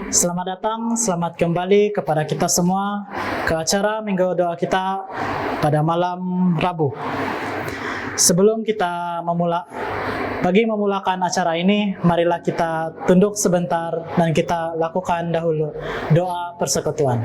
Selamat datang, selamat kembali kepada kita semua ke acara Minggu Doa kita pada malam Rabu. Sebelum kita memulakan acara ini, marilah kita tunduk sebentar dan kita lakukan dahulu doa persekutuan.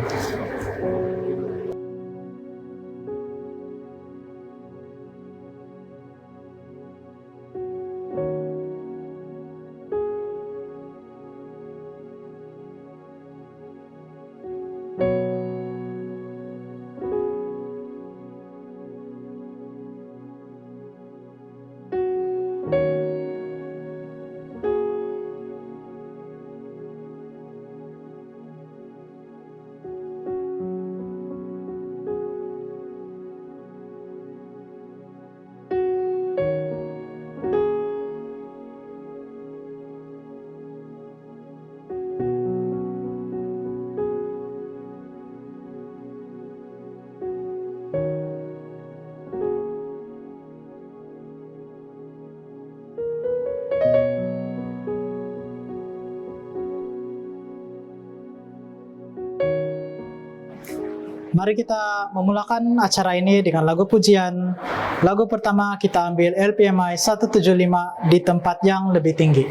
Mari kita memulakan acara ini dengan lagu pujian. Lagu pertama kita ambil LPMI 175 di tempat yang lebih tinggi.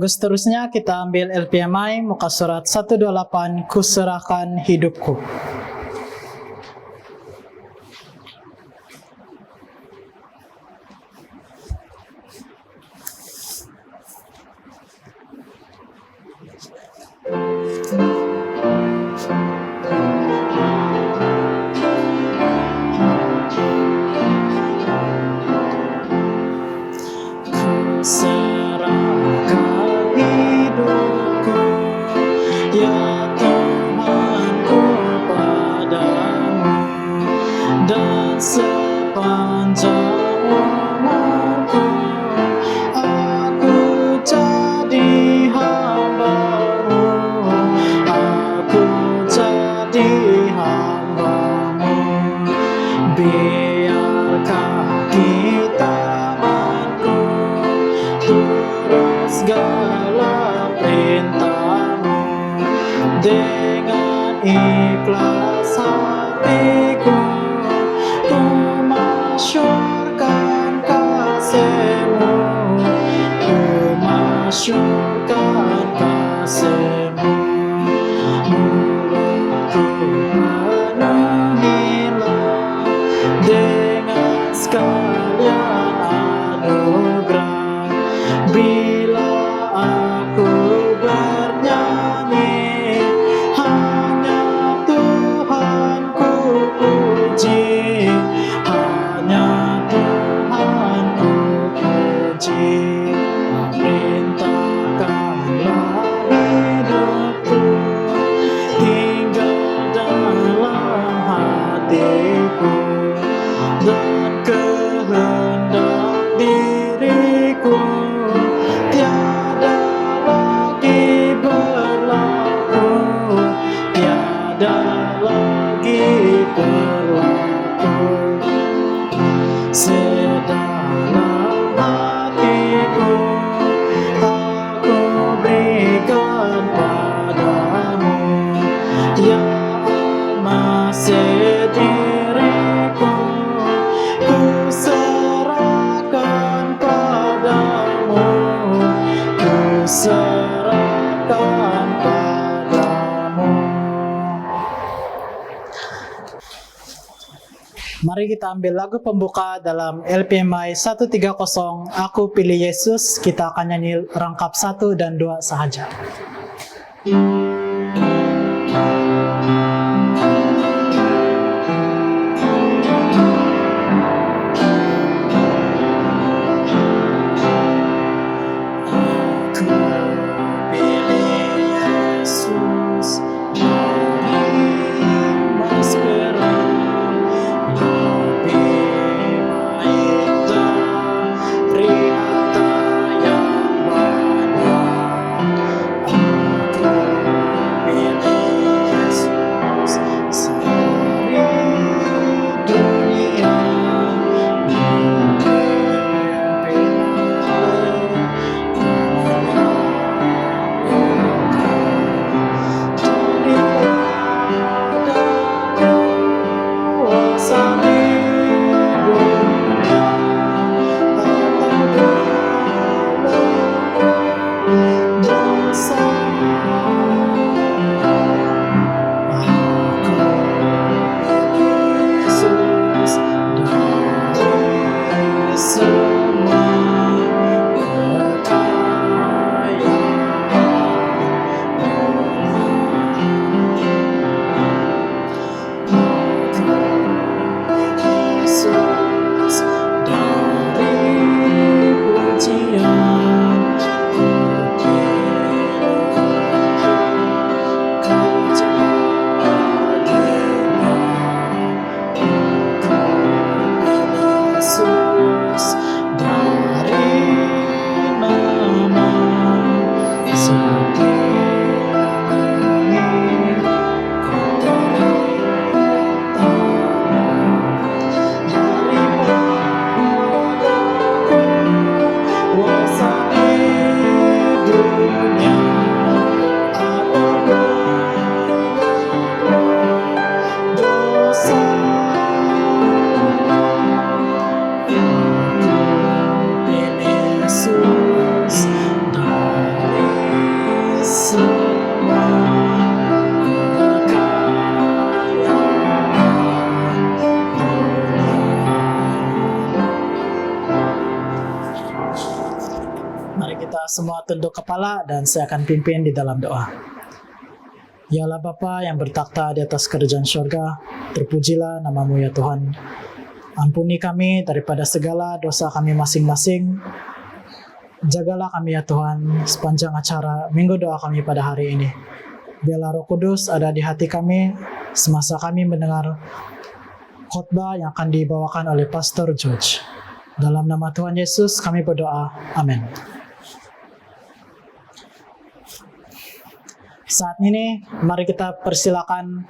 Lagu seterusnya kita ambil LPMI muka surat 128, Kuserahkan Hidupku. Serahkan hidupku, ya Tuhanku, padamu, dan sepanjang umurku aku jadi hamba-Mu, aku jadi hamba-Mu. Biar kaki tanganku turut segala perintah-Mu, dengan ikhlas hatiku ku masyurkan kasih-Mu, ku masyurkan kasih-Mu. Mulutku penuhilah dengan sekalian anugerah, bila aku bernyanyi, hanya Tuhan ku puji, hanya Tuhan ku puji. Perintahkanlah hidupku, tinggal dalam hatiku, dan kehendak diriku tiada lagi berlaku, tiada lagi berlaku. Sedalam hatiku aku berikan padamu, ya masih diriku ku serahkan padamu, ku serahkan padamu. Mari kita ambil lagu pembuka dalam LPMI 130, Aku Pilih Yesus. Kita akan nyanyi rangkap 1 dan 2 sahaja. Aku pilih Yesus, Mas Perang, lebih baik dari harta yang banyak. Aku semua tunduk kepala dan saya akan pimpin di dalam doa. Ya Allah Bapa yang bertakhta di atas kerajaan syurga, terpujilah nama-Mu ya Tuhan. Ampuni kami daripada segala dosa kami masing-masing. Jagalah kami ya Tuhan sepanjang acara Minggu Doa kami pada hari ini. Biarlah Roh Kudus ada di hati kami semasa kami mendengar khotbah yang akan dibawakan oleh Pastor George. Dalam nama Tuhan Yesus kami berdoa. Amin. Saat ini mari kita persilakan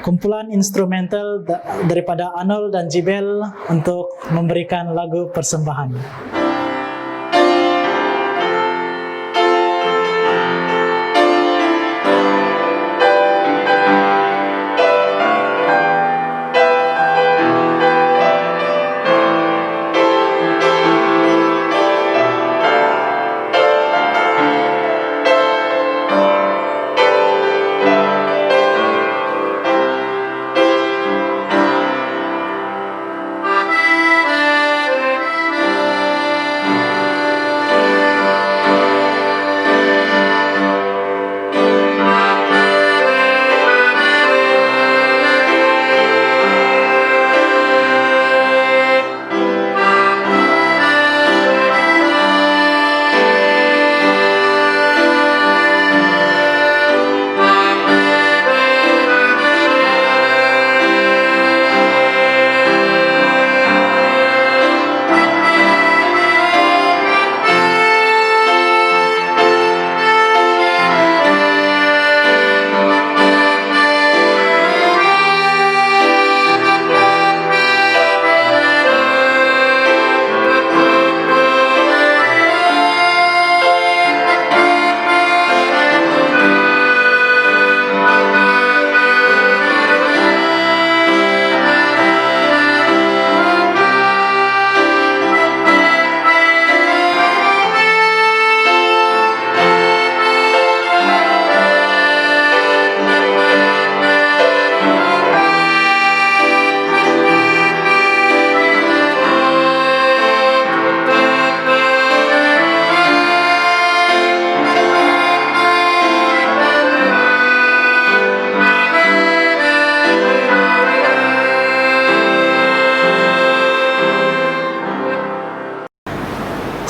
kumpulan instrumental daripada Anul dan Jibel untuk memberikan lagu persembahan.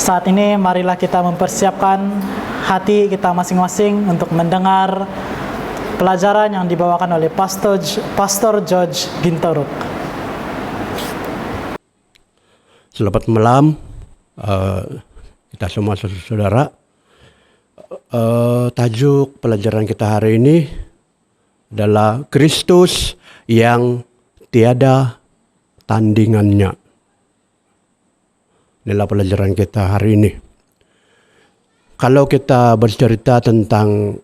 Saat ini marilah kita mempersiapkan hati kita masing-masing untuk mendengar pelajaran yang dibawakan oleh Pastor George Gintoruk. Selamat malam kita semua saudara. Tajuk pelajaran kita hari ini adalah Kristus yang tiada tandingannya. Inilah pelajaran kita hari ini. Kalau kita bercerita tentang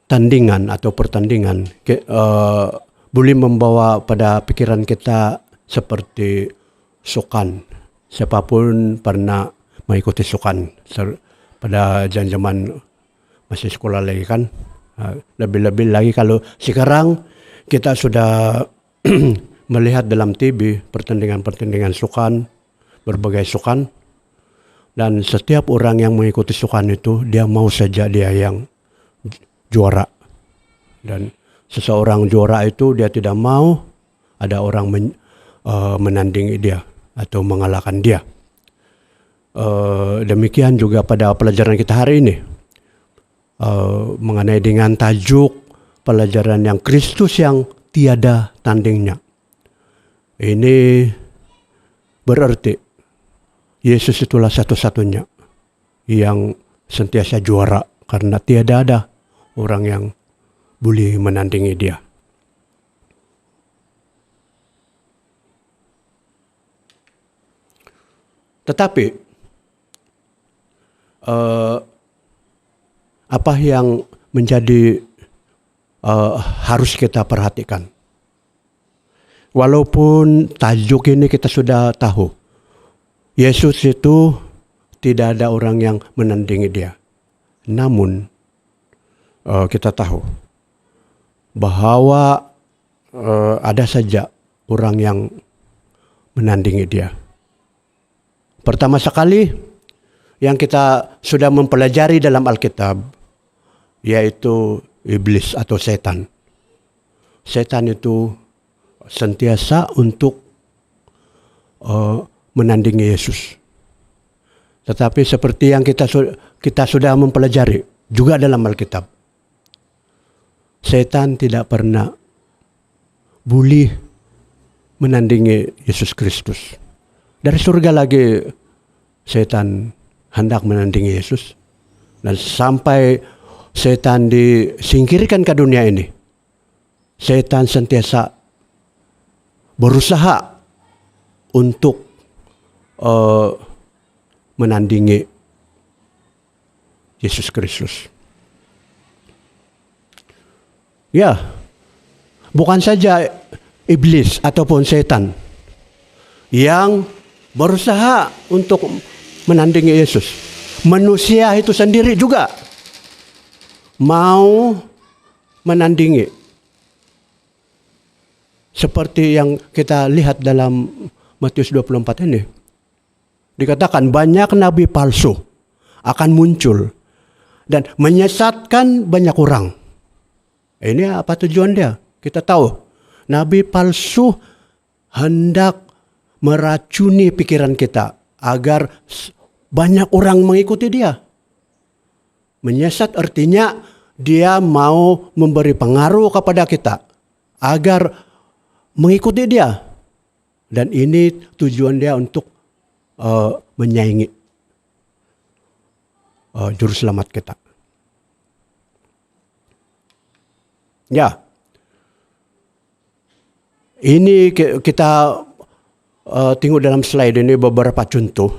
tandingan atau pertandingan, boleh membawa pada pikiran kita seperti sukan. Siapapun pernah mengikuti sukan pada zaman masih sekolah lagi kan. Lebih-lebih lagi kalau sekarang kita sudah melihat dalam TV pertandingan-pertandingan sukan, berbagai sukan, dan setiap orang yang mengikuti sukan itu dia mau saja dia yang juara, dan seseorang juara itu dia tidak mau ada orang menandingi dia atau mengalahkan dia. Demikian juga pada pelajaran kita hari ini mengenai dengan tajuk pelajaran yang Kristus yang tiada tandingnya. Ini berarti Yesus itulah satu-satunya yang sentiasa juara karena tiada ada orang yang boleh menandingi dia. Tetapi apa yang menjadi harus kita perhatikan? Walaupun tajuk ini kita sudah tahu, Yesus itu tidak ada orang yang menandingi dia. Namun kita tahu bahwa ada saja orang yang menandingi dia. Pertama sekali yang kita sudah mempelajari dalam Alkitab, yaitu iblis atau setan. Setan itu sentiasa untuk menandingi Yesus. Tetapi seperti yang kita sudah mempelajari juga dalam Alkitab, setan tidak pernah boleh menandingi Yesus Kristus. Dari surga lagi setan hendak menandingi Yesus, dan sampai setan disingkirkan ke dunia ini, setan sentiasa berusaha untuk menandingi Yesus Kristus. Ya, bukan saja iblis ataupun setan yang berusaha untuk menandingi Yesus. Manusia itu sendiri juga mau menandingi. Seperti yang kita lihat dalam Matius 24 ini. Dikatakan banyak nabi palsu akan muncul dan menyesatkan banyak orang. Ini apa tujuan dia? Kita tahu, nabi palsu hendak meracuni pikiran kita agar banyak orang mengikuti dia. Menyesat artinya dia mau memberi pengaruh kepada kita agar mengikuti dia. Dan ini tujuan dia untuk menyaingi juru selamat kita. Ya, ini kita tengok dalam slide ini beberapa contoh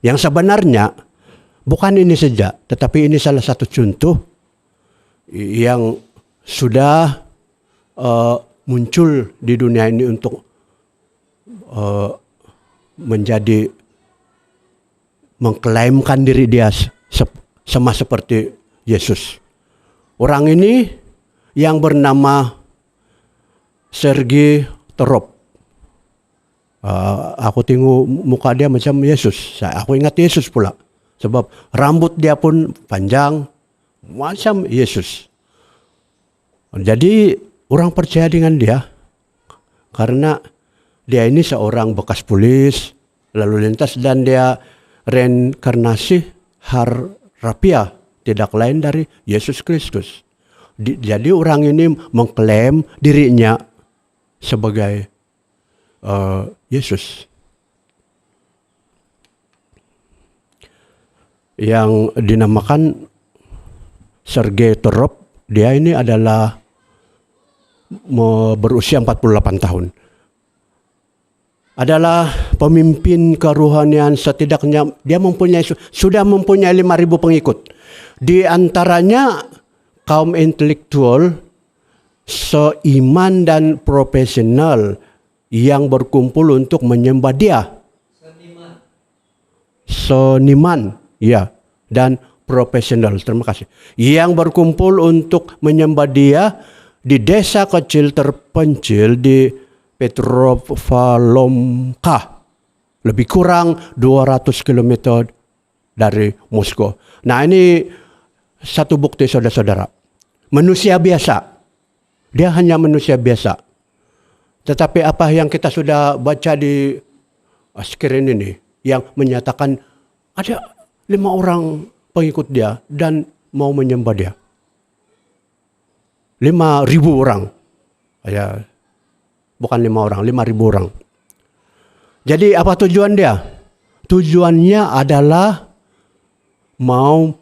yang sebenarnya bukan ini saja, tetapi ini salah satu contoh yang sudah muncul di dunia ini untuk menjadi mengklaimkan diri dia sama seperti Yesus. Orang ini yang bernama Sergei Torop. Aku tengok muka dia macam Yesus. Aku ingat Yesus pula. Sebab rambut dia pun panjang macam Yesus. Jadi orang percaya dengan dia karena dia ini seorang bekas polis lalu lintas dan dia reinkarnasi harafiah, tidak lain dari Yesus Kristus. Jadi orang ini mengklaim dirinya sebagai Yesus. Yang dinamakan Sergei Torop, dia ini adalah berusia 48 tahun. Adalah pemimpin kerohanian, setidaknya dia sudah mempunyai 5.000 pengikut. Di antaranya kaum intelektual, seiman dan profesional yang berkumpul untuk menyembah dia. Seniman, ya, dan profesional. Terima kasih. Yang berkumpul untuk menyembah dia di desa kecil terpencil di Petropavlovka, lebih kurang 200 km dari Moskow. Nah, ini satu bukti saudara-saudara. Manusia biasa. Dia hanya manusia biasa. Tetapi apa yang kita sudah baca di screen ini, yang menyatakan ada 5 orang pengikut dia dan mau menyembah dia. 5.000 orang. Ya, bukan 5 orang, 5.000 orang. Jadi apa tujuan dia? Tujuannya adalah mau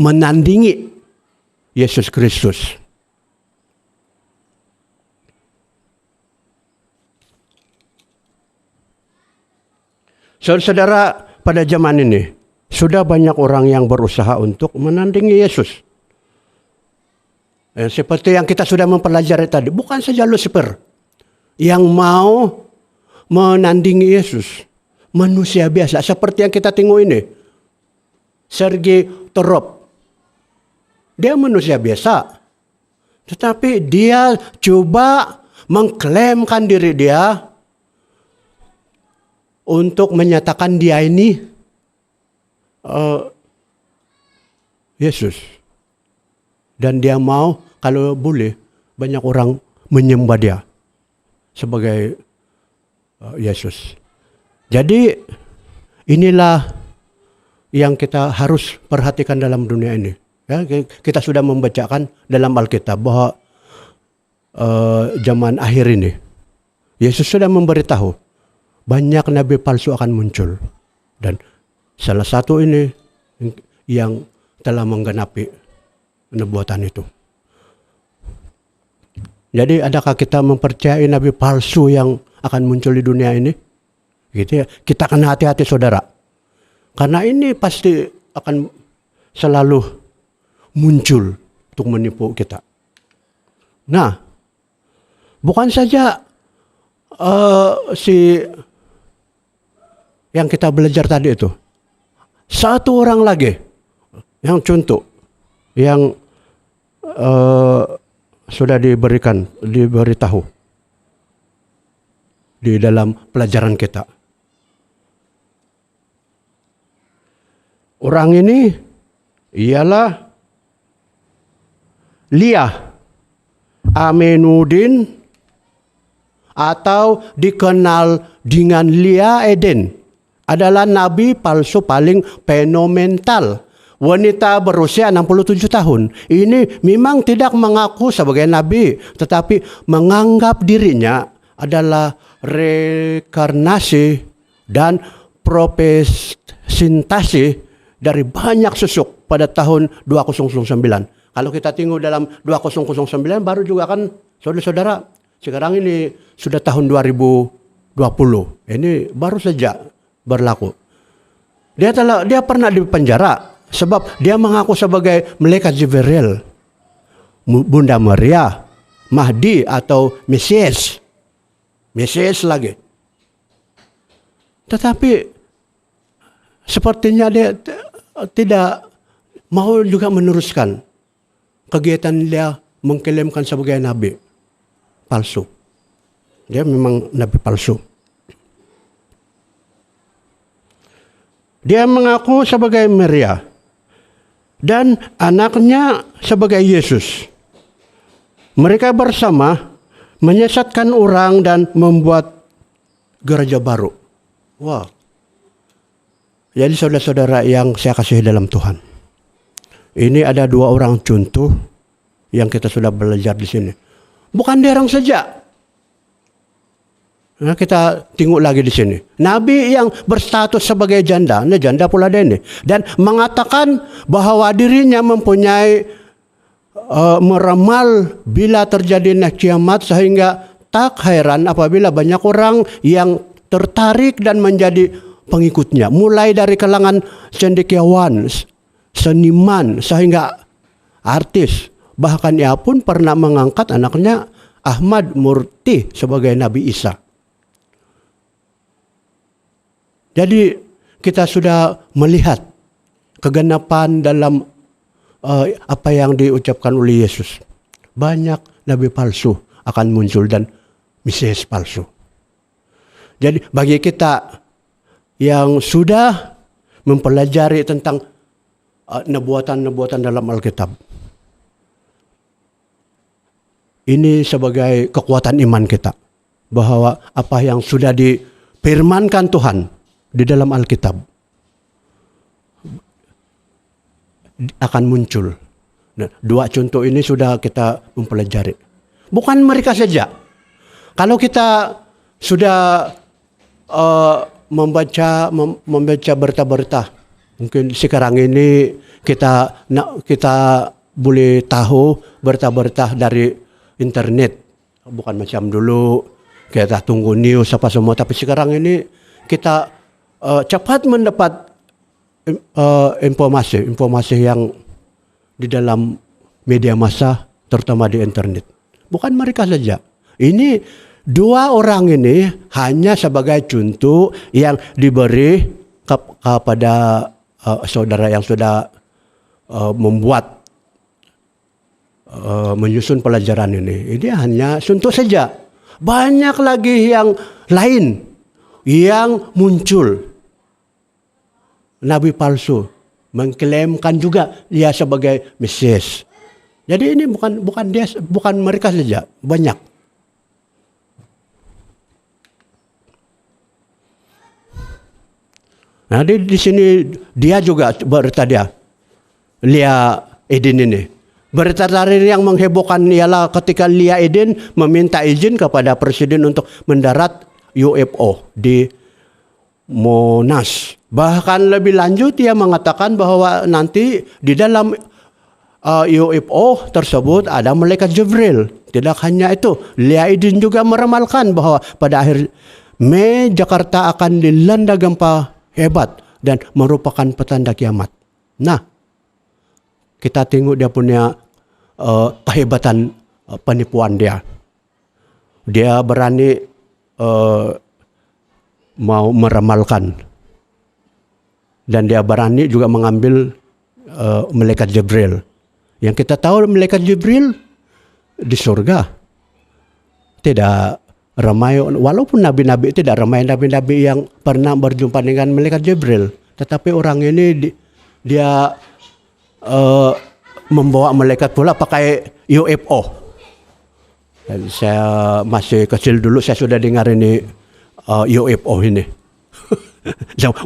menandingi Yesus Kristus. Saudara, pada zaman ini sudah banyak orang yang berusaha untuk menandingi Yesus. Seperti yang kita sudah mempelajari tadi, bukan saja Lucifer yang mau menandingi Yesus. Manusia biasa, seperti yang kita tengok ini. Sergei Torop. Dia manusia biasa. Tetapi dia coba mengklaimkan diri dia untuk menyatakan dia ini Yesus. Dan dia mau kalau boleh banyak orang menyembah dia sebagai Yesus. Jadi inilah yang kita harus perhatikan dalam dunia ini. Ya, kita sudah membacakan dalam Alkitab bahwa zaman akhir ini Yesus sudah memberitahu banyak nabi palsu akan muncul. Dan salah satu ini yang telah menggenapi nubuatan itu. Jadi adakah kita mempercayai nabi palsu yang akan muncul di dunia ini? Gitu ya. Kita akan hati-hati saudara. Karena ini pasti akan selalu muncul untuk menipu kita. Nah, bukan saja si yang kita belajar tadi itu. Satu orang lagi yang contoh yang sudah diberitahu di dalam pelajaran kita. Orang ini ialah Lia Amenuddin atau dikenal dengan Lia Eden, adalah nabi palsu paling fenomenal. Wanita berusia 67 tahun. Ini memang tidak mengaku sebagai nabi, tetapi menganggap dirinya adalah reinkarnasi dan representasi dari banyak susuk pada tahun 2009. Kalau kita tengok dalam 2009 baru juga kan saudara-saudara, sekarang ini sudah tahun 2020. Ini baru saja berlaku. Dia pernah dipenjara sebab dia mengaku sebagai malaikat Jibril, Bunda Maria, Mahdi atau Mesias. Mesias lagi. Tetapi sepertinya dia tidak mau juga meneruskan kegiatan dia mengklaimkan sebagai nabi palsu. Dia memang nabi palsu. Dia mengaku sebagai Maria dan anaknya sebagai Yesus. Mereka bersama menyesatkan orang dan membuat gereja baru. Wah. Jadi saudara-saudara yang saya kasihi dalam Tuhan. Ini ada dua orang contoh yang kita sudah belajar di sini. Bukan derang saja. Nah, kita tengok lagi di sini. Nabi yang berstatus sebagai janda, ini janda pula dia ini, dan mengatakan bahwa dirinya mempunyai meramal bila terjadinya kiamat, sehingga tak heran apabila banyak orang yang tertarik dan menjadi pengikutnya, mulai dari kalangan cendekiawan, seniman, sehingga artis. Bahkan ia pun pernah mengangkat anaknya Ahmad Murti sebagai Nabi Isa. Jadi kita sudah melihat kegenapan dalam apa yang diucapkan oleh Yesus. Banyak nabi palsu akan muncul dan Mesias palsu. Jadi bagi kita yang sudah mempelajari tentang nubuatan-nubuatan dalam Alkitab, ini sebagai kekuatan iman kita, bahwa apa yang sudah difirmankan Tuhan di dalam Alkitab akan muncul. Nah, dua contoh ini sudah kita mempelajari. Bukan mereka saja. Kalau kita sudah membaca berita-berita, mungkin sekarang ini kita boleh tahu berita-berita dari internet. Bukan macam dulu kita tunggu news apa semua, tapi sekarang ini kita cepat mendapat informasi yang di dalam media massa, terutama di internet. Bukan mereka saja. Ini dua orang ini hanya sebagai contoh yang diberi kepada saudara yang sudah membuat menyusun pelajaran ini. Ini hanya contoh saja. Banyak lagi yang lain yang muncul. Nabi palsu mengklaimkan juga dia sebagai Mesias. Jadi ini bukan mereka saja, banyak. Nah, di sini dia juga berita dia, Lia Edin ini. Berita terakhir yang menghebohkan ialah ketika Lia Edin meminta izin kepada presiden untuk mendarat UFO di Monas. Bahkan lebih lanjut dia mengatakan bahwa nanti di dalam UFO tersebut ada malaikat Jibril. Tidak hanya itu, Lia Edin juga meramalkan bahwa pada akhir Mei Jakarta akan dilanda gempa hebat dan merupakan petanda kiamat. Nah, kita tengok dia punya kehebatan penipuan dia. Dia berani mau meramalkan. Dan dia berani juga mengambil malaikat Jibril. Yang kita tahu malaikat Jibril di surga. Tidak ramai, walaupun nabi-nabi tidak ramai nabi-nabi yang pernah berjumpa dengan malaikat Jibril. Tetapi orang ini dia membawa malaikat pula pakai UFO. Dan saya masih kecil dulu saya sudah dengar ini UFO ini.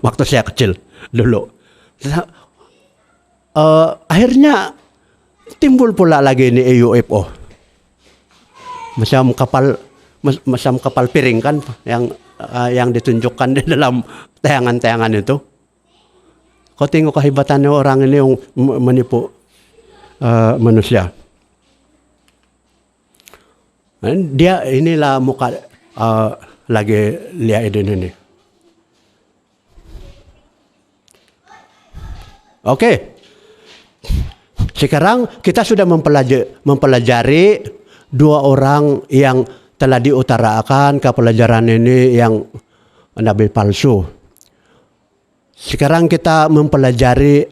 Waktu saya kecil dulu. Akhirnya timbul pula lagi ini UFO. Macam kapal piring kan yang ditunjukkan di dalam tayangan-tayangan itu. Kau tengok kehebatannya orang ini yang menipu manusia. Dia inilah muka lagi Lia Edin ini. Oke. Sekarang kita sudah mempelajari dua orang yang telah diutarakan ke pelajaran ini yang nabi palsu. Sekarang kita mempelajari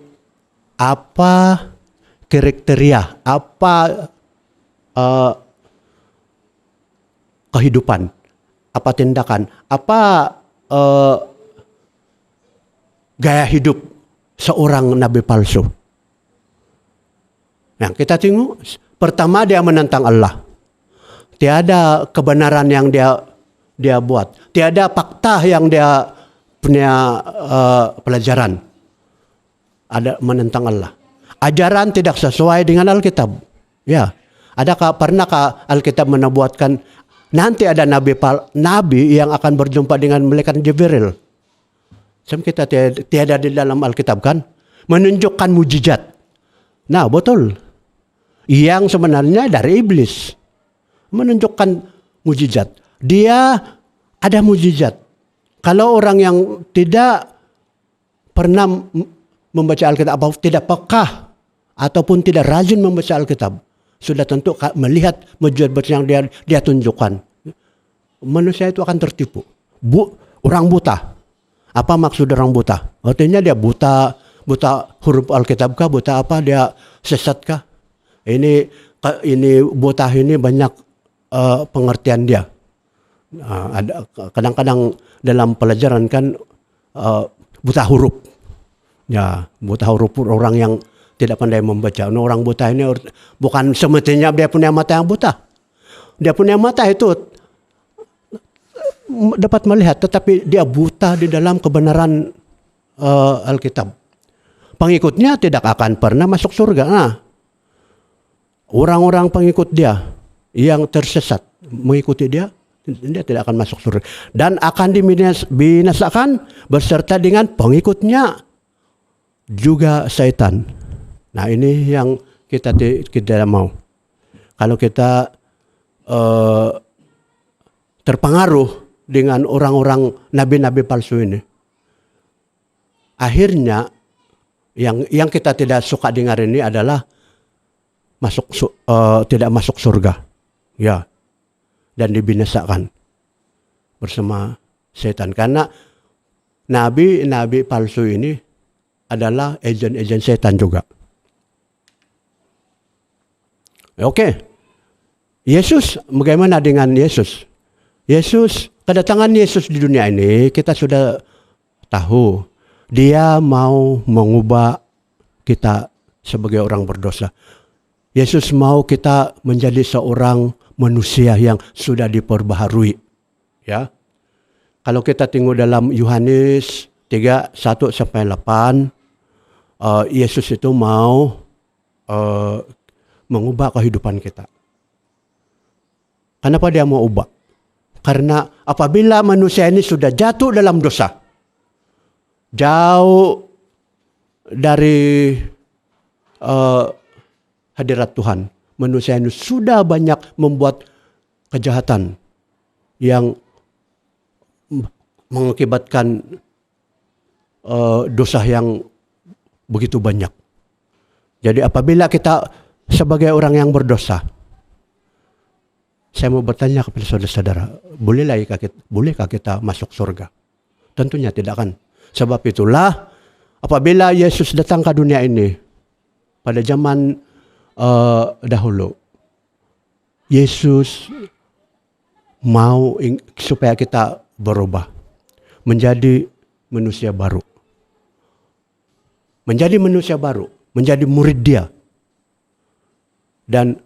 apa kriteria, apa kehidupan, apa tindakan, apa gaya hidup seorang nabi palsu. Yang kita tengok, pertama dia menentang Allah. Tiada kebenaran yang dia buat. Tiada fakta yang dia punya pelajaran. Ada menentang Allah. Ajaran tidak sesuai dengan Alkitab. Ya, pernahkah Alkitab menubuatkan nanti ada nabi yang akan berjumpa dengan malaikat Jibril? Kita tiada di dalam Alkitab kan? Menunjukkan mujizat. Nah, betul. Yang sebenarnya dari iblis. Menunjukkan mujizat. Dia ada mujizat. Kalau orang yang tidak pernah membaca Alkitab atau tidak pekah ataupun tidak rajin membaca Alkitab, sudah tentu melihat mujizat yang dia tunjukkan. Manusia itu akan tertipu. Orang buta. Apa maksud orang buta? Artinya dia buta huruf Alkitab kah? Buta apa? Dia sesat kah? Ini buta ini banyak pengertian dia. Ada kadang-kadang dalam pelajaran kan buta huruf. Ya, buta huruf orang yang tidak pandai membaca. Orang buta ini bukan semestinya dia punya mata yang buta. Dia punya mata itu dapat melihat, tetapi dia buta di dalam kebenaran Alkitab. Pengikutnya tidak akan pernah masuk surga. Nah, orang-orang pengikut dia yang tersesat mengikuti dia tidak akan masuk surga dan akan dibinasakan beserta dengan pengikutnya juga setan. Nah, ini yang kita tidak mau. Kalau kita terpengaruh dengan orang-orang nabi-nabi palsu ini, akhirnya yang kita tidak suka dengar ini adalah tidak masuk surga, ya, dan dibinasakan bersama setan. Karena nabi-nabi palsu ini adalah agen-agen setan juga. Oke, Yesus, bagaimana dengan Yesus? Kedatangan Yesus di dunia ini kita sudah tahu. Dia mau mengubah kita sebagai orang berdosa. Yesus mau kita menjadi seorang manusia yang sudah diperbaharui. Ya. Kalau kita tengok dalam Yohanes 3, 1-8, Yesus itu mau mengubah kehidupan kita. Kenapa dia mau ubah? Karena apabila manusia ini sudah jatuh dalam dosa, jauh dari hadirat Tuhan, manusia ini sudah banyak membuat kejahatan yang mengakibatkan dosa yang begitu banyak. Jadi apabila kita sebagai orang yang berdosa, saya mau bertanya kepada saudara-saudara, bolehkah kita masuk surga? Tentunya tidak kan. Sebab itulah apabila Yesus datang ke dunia ini pada zaman dahulu, Yesus mau supaya kita berubah menjadi manusia baru. Menjadi manusia baru, menjadi murid Dia. Dan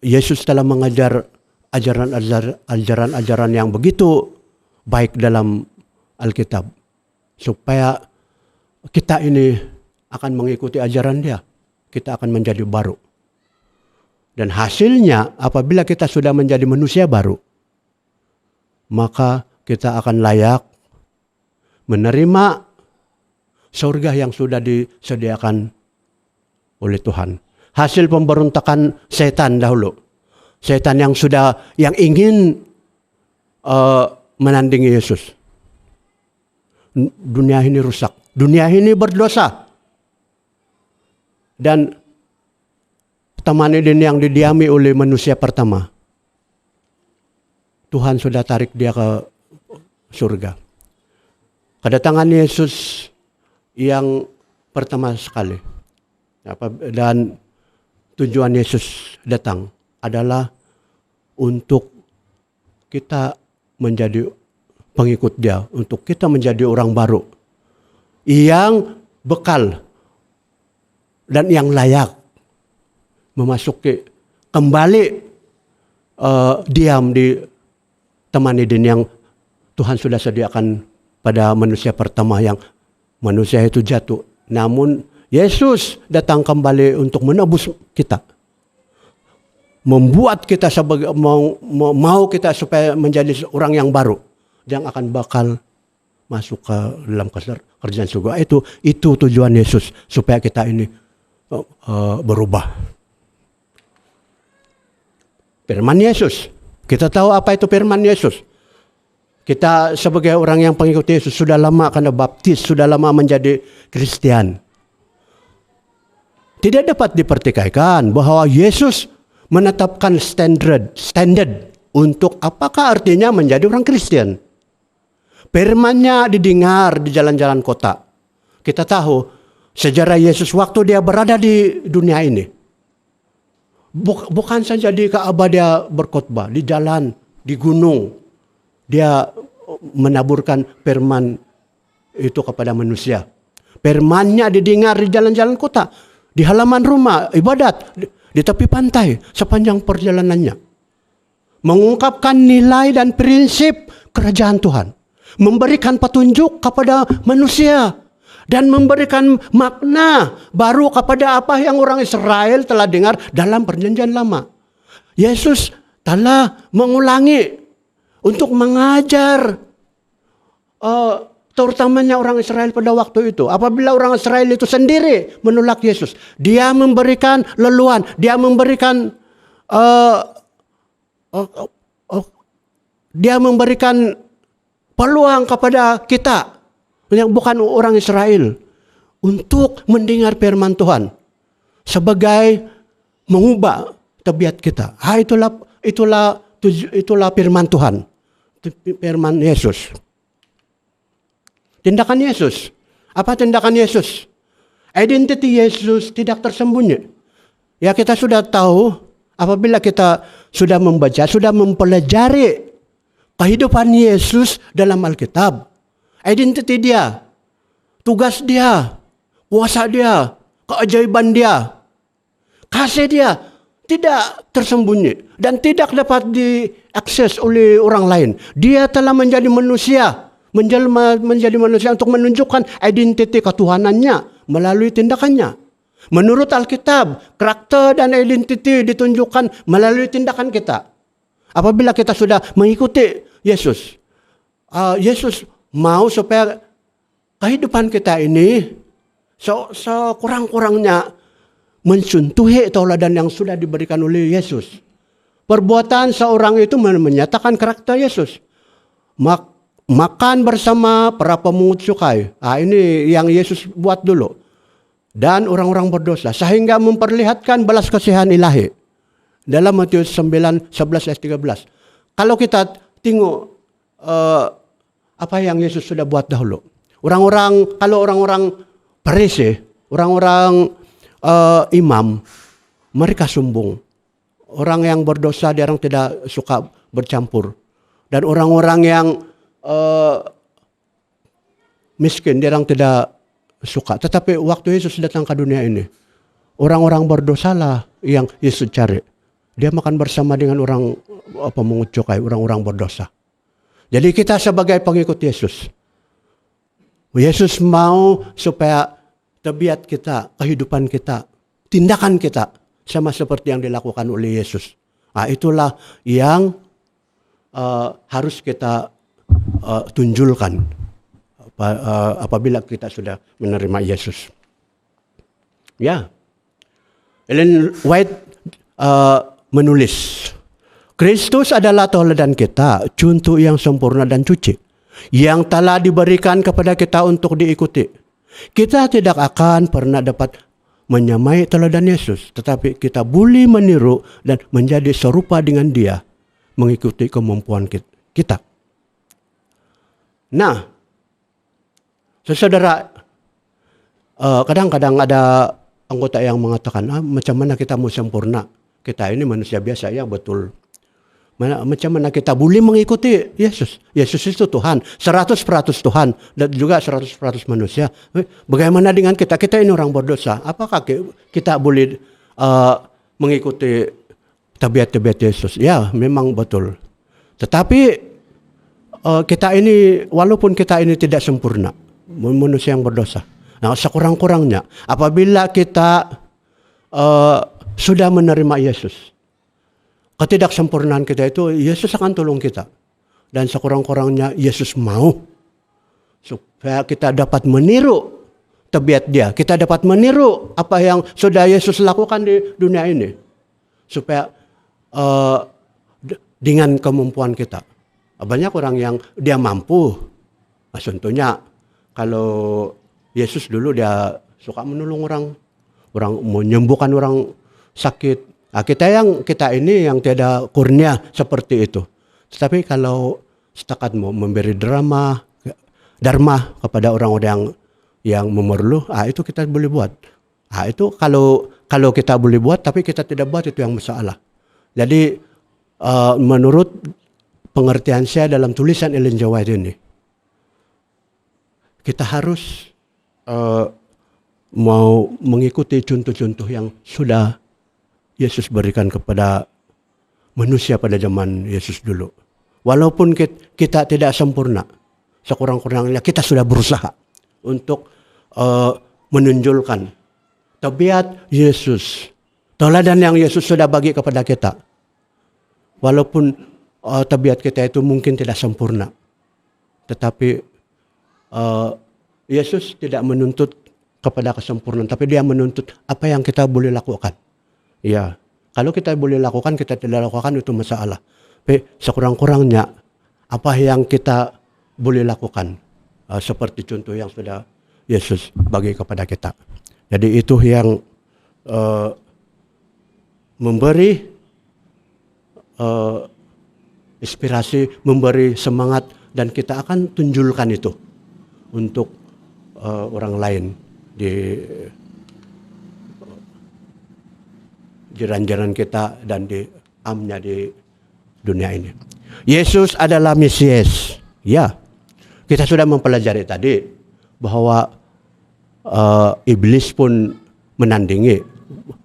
Yesus telah mengajar ajaran-ajaran yang begitu baik dalam Alkitab, supaya kita ini akan mengikuti ajaran Dia. Kita akan menjadi baru. Dan hasilnya apabila kita sudah menjadi manusia baru, maka kita akan layak menerima surga yang sudah disediakan oleh Tuhan. Hasil pemberontakan setan dahulu. Setan yang ingin menandingi Yesus. Dunia ini rusak. Dunia ini berdosa. Dan Taman Eden yang didiami oleh manusia pertama, Tuhan sudah tarik dia ke surga. Kedatangan Yesus yang pertama sekali. Dan tujuan Yesus datang adalah untuk kita menjadi pengikut Dia, untuk kita menjadi orang baru yang bekal dan yang layak memasuki kembali diam di Taman Eden yang Tuhan sudah sediakan pada manusia pertama, yang manusia itu jatuh. Namun Yesus datang kembali untuk menebus kita. Membuat kita sebagai mau kita supaya menjadi orang yang baru, yang akan bakal masuk ke dalam kerjaan surga. Itu tujuan Yesus, supaya kita ini berubah. Firman Yesus. Kita tahu apa itu firman Yesus. Kita sebagai orang yang pengikut Yesus sudah lama kena baptis, sudah lama menjadi Kristen. Tidak dapat dipertikaikan bahwa Yesus menetapkan standard untuk apakah artinya menjadi orang Kristen. Firman-Nya didengar di jalan-jalan kota. Kita tahu sejarah Yesus waktu dia berada di dunia ini. Bukan saja di Ka'bah dia berkhotbah, di jalan, di gunung. Dia menaburkan firman itu kepada manusia. Firman-Nya didengar di jalan-jalan kota, di halaman rumah, ibadat, di tepi pantai, sepanjang perjalanannya. Mengungkapkan nilai dan prinsip kerajaan Tuhan. Memberikan petunjuk kepada manusia. Dan memberikan makna baru kepada apa yang orang Israel telah dengar dalam perjanjian lama. Yesus telah mengulangi untuk mengajar terutamanya orang Israel pada waktu itu. Apabila orang Israel itu sendiri menolak Yesus, dia memberikan leluhon, dia memberikan peluang kepada kita yang bukan orang Israel untuk mendengar firman Tuhan sebagai mengubah tabiat kita. Itulah firman Tuhan, firman Yesus. Tindakan Yesus. Apa tindakan Yesus? Identiti Yesus tidak tersembunyi. Ya, kita sudah tahu Apabila kita sudah membaca, sudah mempelajari kehidupan Yesus dalam Alkitab, identiti dia, tugas dia, kuasa dia, keajaiban dia, kasih dia tidak tersembunyi dan tidak dapat diakses oleh orang lain. Dia telah menjadi manusia, menjelma menjadi manusia untuk menunjukkan identiti ketuhanannya melalui tindakannya. Menurut Alkitab, karakter dan identiti ditunjukkan melalui tindakan kita. Apabila kita sudah mengikuti Yesus, Yesus mau supaya kehidupan kita ini sekurang-kurangnya mensentuhi tauladan yang sudah diberikan oleh Yesus. Perbuatan seorang itu menyatakan karakter Yesus. Makan bersama para pemungut cukai. Ini yang Yesus buat dulu. Dan orang-orang berdosa. Sehingga memperlihatkan belas kasihan ilahi. Dalam Matius 9, 11, 13. Kalau kita tengok apa yang Yesus sudah buat dahulu. Kalau orang-orang Farisi, orang-orang imam, mereka sombong. Orang yang berdosa, dia orang tidak suka bercampur. Dan orang-orang yang miskin, dia orang tidak suka. Tetapi waktu Yesus datang ke dunia ini, orang-orang berdosalah yang Yesus cari. Dia makan bersama dengan orang pemungut cukai, orang-orang berdosa. Jadi kita sebagai pengikut Yesus, Yesus mau supaya tabiat kita, kehidupan kita, tindakan kita sama seperti yang dilakukan oleh Yesus. Itulah yang harus kita tunjulkan apabila kita sudah menerima Yesus. Ya, Ellen White menulis, Kristus adalah tauladan kita, contoh yang sempurna dan suci, yang telah diberikan kepada kita untuk diikuti. Kita tidak akan pernah dapat menyamai tauladan Yesus, tetapi kita boleh meniru dan menjadi serupa dengan Dia, mengikuti kemampuan kita. Nah, saudara, kadang-kadang ada anggota yang mengatakan, macam mana kita mau sempurna? Kita ini manusia biasa, ya betul. Macam mana kita boleh mengikuti Yesus? Yesus itu Tuhan, 100% Tuhan, dan juga 100% manusia. Bagaimana dengan kita? Kita ini orang berdosa. Apakah kita boleh mengikuti tabiat-tabiat Yesus? Ya, memang betul. Tetapi kita ini, walaupun kita ini tidak sempurna, manusia yang berdosa. Nah, sekurang-kurangnya, apabila kita sudah menerima Yesus, ketidaksempurnaan kita itu, Yesus akan tolong kita. Dan sekurang-kurangnya Yesus mau supaya kita dapat meniru tabiat Dia. Kita dapat meniru apa yang sudah Yesus lakukan di dunia ini. Supaya dengan kemampuan kita. Banyak orang yang dia mampu. Contohnya, kalau Yesus dulu dia suka menolong orang menyembuhkan orang sakit. Kita ini yang tiada kurnia seperti itu. Tetapi kalau setakat mau memberi dharma kepada orang-orang yang memerlu, itu kita boleh buat. Itu kalau kita boleh buat, tapi kita tidak buat, itu yang masalah. Jadi menurut pengertian saya dalam tulisan Ellen G. White ini, kita harus mau mengikuti contoh-contoh yang sudah Yesus berikan kepada manusia pada zaman Yesus dulu. Walaupun kita tidak sempurna, sekurang-kurangnya kita sudah berusaha untuk menunjukkan tabiat Yesus, tauladan yang Yesus sudah bagi kepada kita. Walaupun tabiat kita itu mungkin tidak sempurna, tetapi Yesus tidak menuntut kepada kesempurnaan, tapi Dia menuntut apa yang kita boleh lakukan. Ya, kalau kita boleh lakukan, kita tidak lakukan, itu masalah. Tapi sekurang-kurangnya apa yang kita boleh lakukan, seperti contoh yang sudah Yesus bagi kepada kita. Jadi itu yang memberi inspirasi, memberi semangat, dan kita akan tunjukkan itu untuk orang lain jiran-jiran kita dan di amnya di dunia ini. Yesus adalah Mesias. Ya, kita sudah mempelajari tadi bahwa iblis pun menandingi,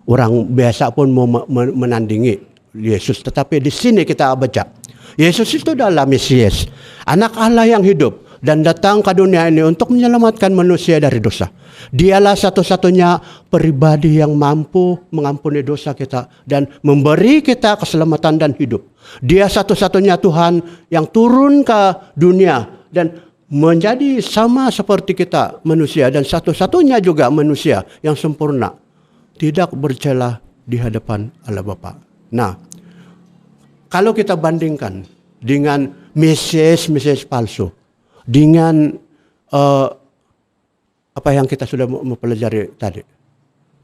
orang biasa pun mau menandingi Yesus. Tetapi di sini kita baca, Yesus itu adalah Mesias, anak Allah yang hidup dan datang ke dunia ini untuk menyelamatkan manusia dari dosa. Dialah satu-satunya pribadi yang mampu mengampuni dosa kita dan memberi kita keselamatan dan hidup. Dia satu-satunya Tuhan yang turun ke dunia dan menjadi sama seperti kita manusia, dan satu-satunya juga manusia yang sempurna, tidak bercela di hadapan Allah Bapa. Nah, kalau kita bandingkan dengan Mesias palsu, dengan apa yang kita sudah mempelajari tadi,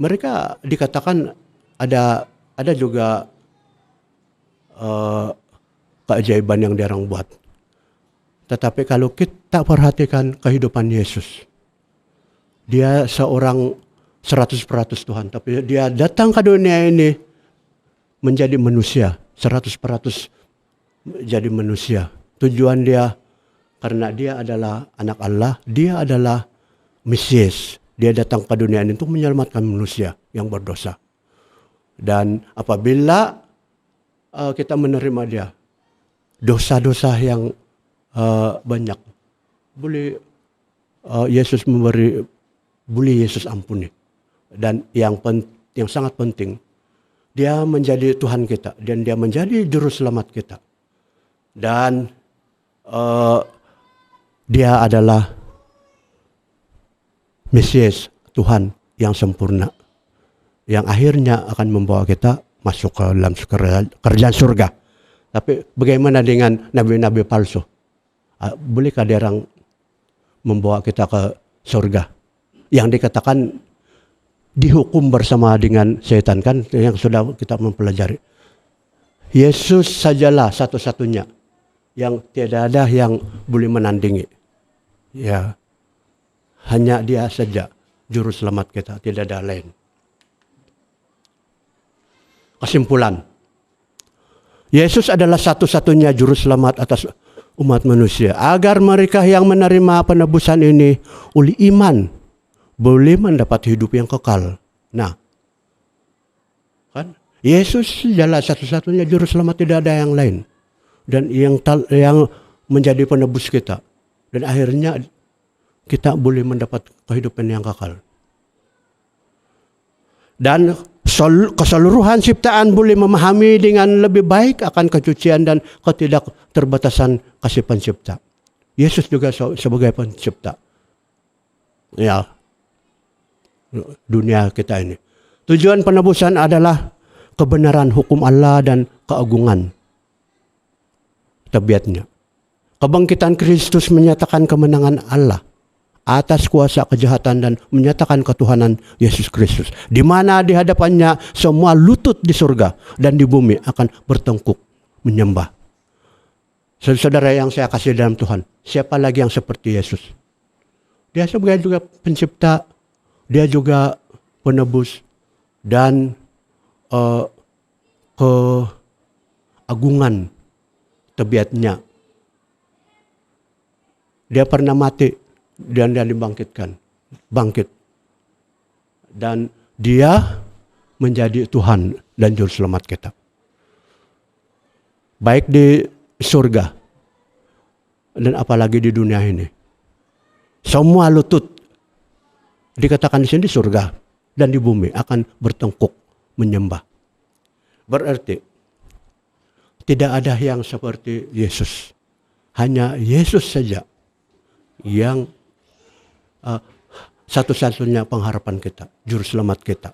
mereka dikatakan ada juga keajaiban yang diorang buat. Tetapi kalau kita perhatikan kehidupan Yesus, dia seorang 100% Tuhan, tapi dia datang ke dunia ini menjadi manusia, 100% jadi manusia. Tujuan dia, karena dia adalah anak Allah, dia adalah Mesias. Dia datang ke dunia ini untuk menyelamatkan manusia yang berdosa. Dan apabila kita menerima dia, dosa-dosa yang banyak, boleh Yesus ampuni. Dan yang sangat penting, dia menjadi Tuhan kita dan dia menjadi juru selamat kita. Dan dia adalah Mesias, Tuhan yang sempurna, yang akhirnya akan membawa kita masuk ke dalam kerajaan surga. Tapi bagaimana dengan nabi-nabi palsu? Bolehkah dia orang membawa kita ke surga? Yang dikatakan dihukum bersama dengan setan, kan, yang sudah kita mempelajari. Yesus sajalah satu-satunya yang tidak ada yang boleh menandingi. Ya, hanya dia saja juru selamat kita, tidak ada lain. Kesimpulan, Yesus adalah satu-satunya juru selamat atas umat manusia, agar mereka yang menerima penebusan ini oleh iman boleh mendapat hidup yang kekal. Nah, kan Yesus adalah satu-satunya juru selamat, tidak ada yang lain, dan yang menjadi penebus kita, dan akhirnya kita boleh mendapat kehidupan yang kekal. Dan keseluruhan ciptaan boleh memahami dengan lebih baik akan kesucian dan ketidakterbatasan kasih pencipta. Yesus juga sebagai pencipta, ya, dunia kita ini. Tujuan penebusan adalah kebenaran hukum Allah dan keagungan tabiatnya. Kebangkitan Kristus menyatakan kemenangan Allah atas kuasa kejahatan dan menyatakan ketuhanan Yesus Kristus, di mana di hadapannya semua lutut di surga dan di bumi akan bertengkuk menyembah. Saudara yang saya kasih dalam Tuhan, siapa lagi yang seperti Yesus? Dia sebagai juga pencipta, dia juga penebus, dan keagungan tabiatnya. Dia pernah mati dan dia bangkit. Dan dia menjadi Tuhan dan juru selamat kita. Baik di surga dan apalagi di dunia ini. Semua lutut, dikatakan di sini di surga dan di bumi, akan bertengkuk menyembah. Berarti tidak ada yang seperti Yesus. Hanya Yesus saja yang satu-satunya pengharapan kita, juru selamat kita,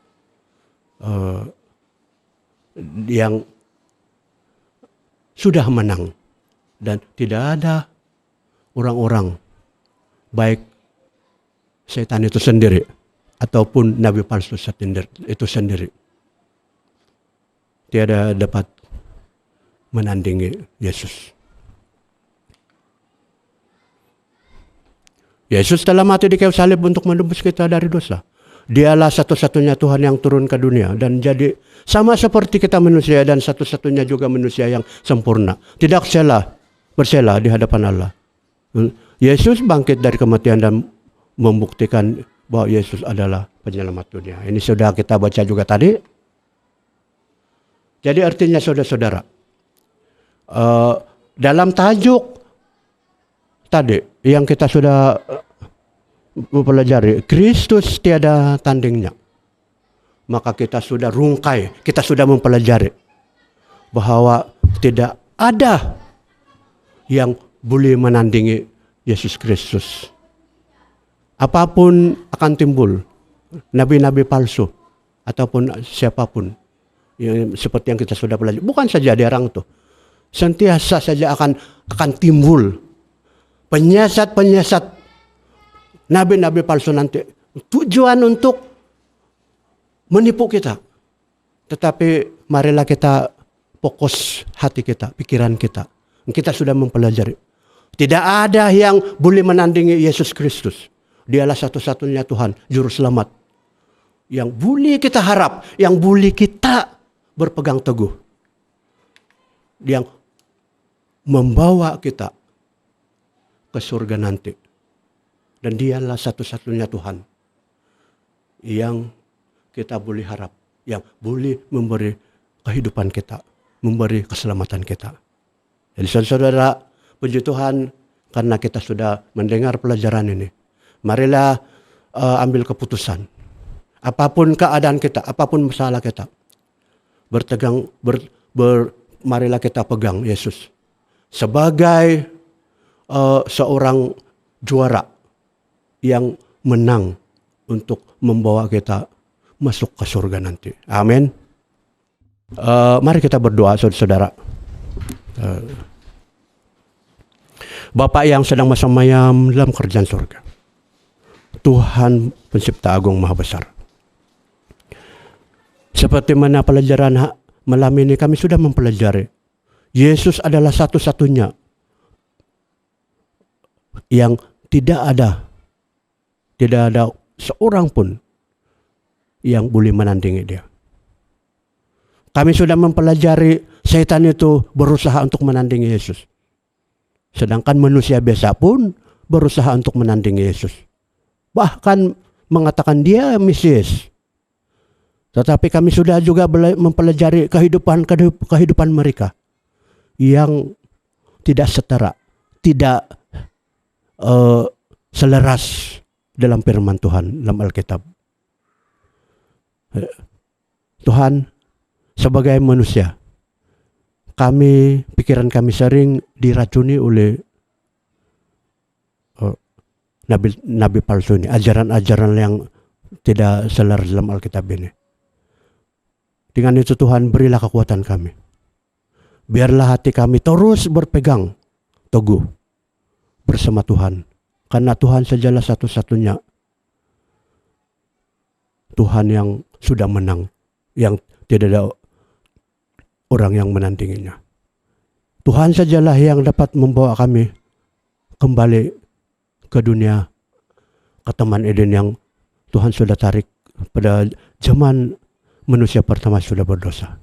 yang sudah menang, dan tidak ada orang-orang, baik setan itu sendiri ataupun nabi palsu itu sendiri, tiada dapat menandingi Yesus. Yesus telah mati di kayu salib untuk menebus kita dari dosa. Dialah satu-satunya Tuhan yang turun ke dunia dan jadi sama seperti kita manusia dan satu-satunya juga manusia yang sempurna. Tidak bersela di hadapan Allah. Yesus bangkit dari kematian dan membuktikan bahwa Yesus adalah penyelamat dunia. Ini sudah kita baca juga tadi. Jadi artinya saudara-saudara, dalam tajuk tadi yang kita sudah mempelajari, Kristus tiada tandingnya. Maka kita sudah rungkai, kita sudah mempelajari bahwa tidak ada yang boleh menandingi Yesus Kristus. Apapun akan timbul, nabi-nabi palsu ataupun siapapun, seperti yang kita sudah pelajari. Bukan saja orang tuh, sentiasa saja akan timbul penyiasat nabi-nabi palsu nanti, tujuan untuk menipu kita. Tetapi marilah kita fokus hati kita, pikiran kita. Kita sudah mempelajari. Tidak ada yang boleh menandingi Yesus Kristus. Dialah satu-satunya Tuhan, Juru Selamat. Yang boleh kita harap, yang boleh kita berpegang teguh. Yang membawa kita ke surga nanti. Dan dialah satu-satunya Tuhan yang kita boleh harap, yang boleh memberi kehidupan kita, memberi keselamatan kita. Jadi saudara, puji Tuhan karena kita sudah mendengar pelajaran ini. Marilah ambil keputusan. Apapun keadaan kita, apapun masalah kita, marilah kita pegang Yesus sebagai seorang juara yang menang untuk membawa kita masuk ke surga nanti. Amin. Mari kita berdoa, saudara. Bapa yang sedang bersemayam dalam kerajaan surga, Tuhan pencipta agung maha besar. Seperti mana pelajaran malam ini kami sudah mempelajari, Yesus adalah satu-satunya yang tidak ada seorang pun yang boleh menandingi dia. Kami sudah mempelajari setan itu berusaha untuk menandingi Yesus. Sedangkan manusia biasa pun berusaha untuk menandingi Yesus. Bahkan mengatakan dia Mesias. Tetapi kami sudah juga mempelajari kehidupan mereka yang tidak setara, tidak selaras dalam firman Tuhan dalam Alkitab. Tuhan, sebagai manusia, pikiran kami sering diracuni oleh nabi palsu ini, ajaran-ajaran yang tidak selaras dalam Alkitab ini. Dengan itu Tuhan, berilah kekuatan kami. Biarlah hati kami terus berpegang teguh bersama Tuhan. Karena Tuhan sajalah satu-satunya Tuhan yang sudah menang, yang tidak ada orang yang menandinginya. Tuhan sajalah yang dapat membawa kami kembali ke dunia, ke Taman Eden yang Tuhan sudah tarik pada zaman manusia pertama sudah berdosa.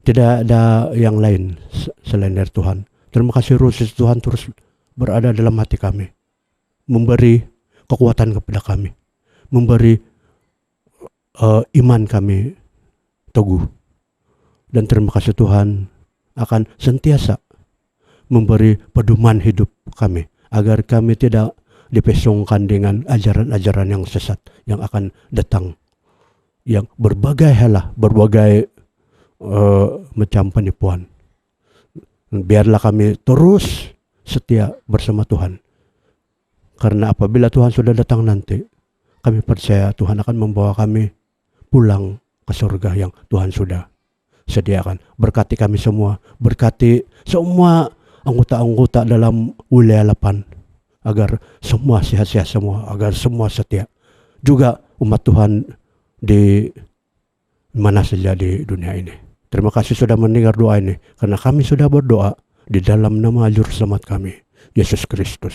Tidak ada yang lain selain dari Tuhan. Terima kasih Roh Tuhan terus berada dalam hati kami, memberi kekuatan kepada kami, memberi iman kami teguh. Dan terima kasih Tuhan akan sentiasa memberi pedoman hidup kami, agar kami tidak dipesongkan dengan ajaran-ajaran yang sesat yang akan datang, yang berbagai halah, berbagai macam penipuan. Biarlah kami terus setia bersama Tuhan. Karena apabila Tuhan sudah datang nanti, kami percaya Tuhan akan membawa kami pulang ke surga yang Tuhan sudah sediakan. Berkati kami semua, berkati semua anggota-anggota dalam wilayah 8, agar semua sehat-sehat semua, agar semua setia. Juga umat Tuhan di mana saja di dunia ini. Terima kasih sudah mendengar doa ini, karena kami sudah berdoa di dalam nama Juru Selamat kami, Yesus Kristus.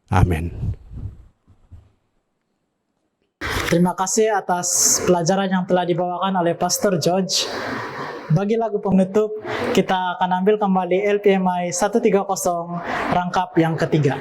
Amin. Terima kasih atas pelajaran yang telah dibawakan oleh Pastor George. Bagi lagu penutup, kita akan ambil kembali LPMI 130 rangkap yang ketiga.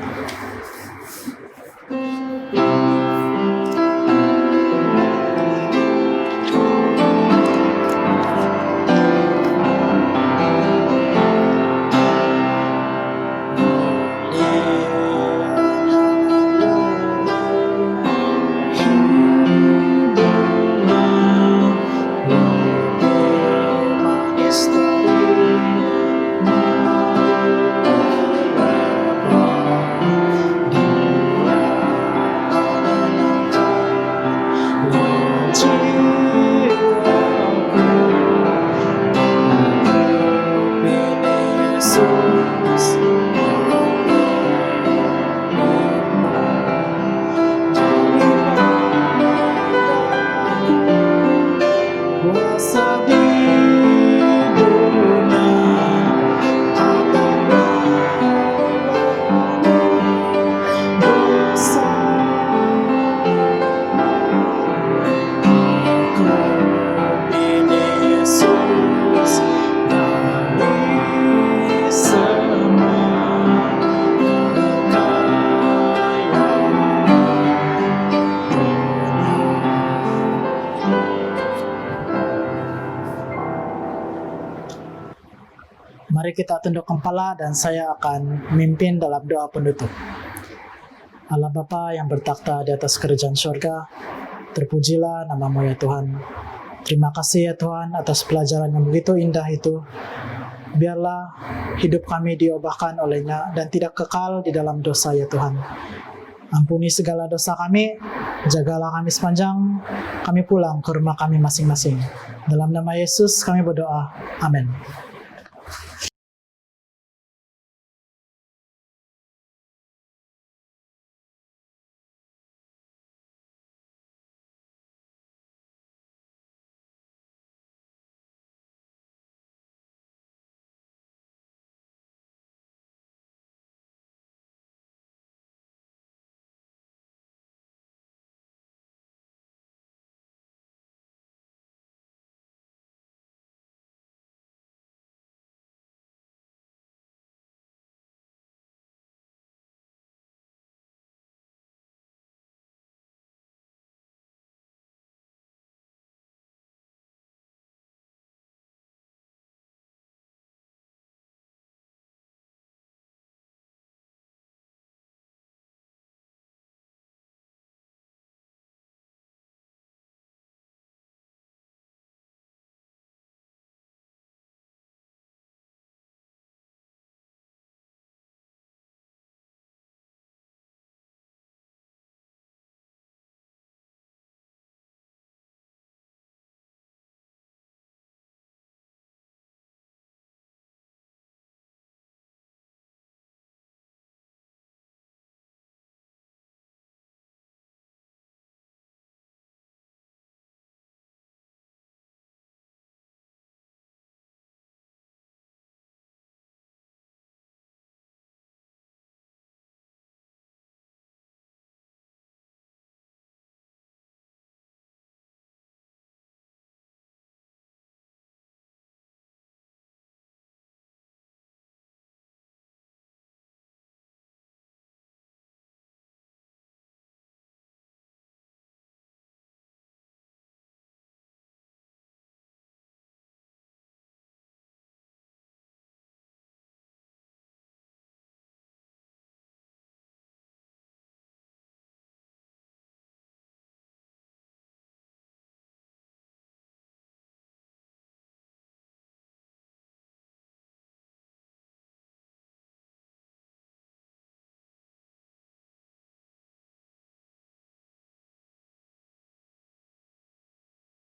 Mari kita tunduk kepala dan saya akan memimpin dalam doa penutup. Allah Bapa yang bertakhta di atas kerajaan surga, terpujilah nama-Mu ya Tuhan. Terima kasih ya Tuhan atas pelajaran yang begitu indah itu. Biarlah hidup kami diubahkan olehnya dan tidak kekal di dalam dosa ya Tuhan. Ampuni segala dosa kami, jagalah kami sepanjang kami pulang ke rumah kami masing-masing. Dalam nama Yesus kami berdoa. Amin.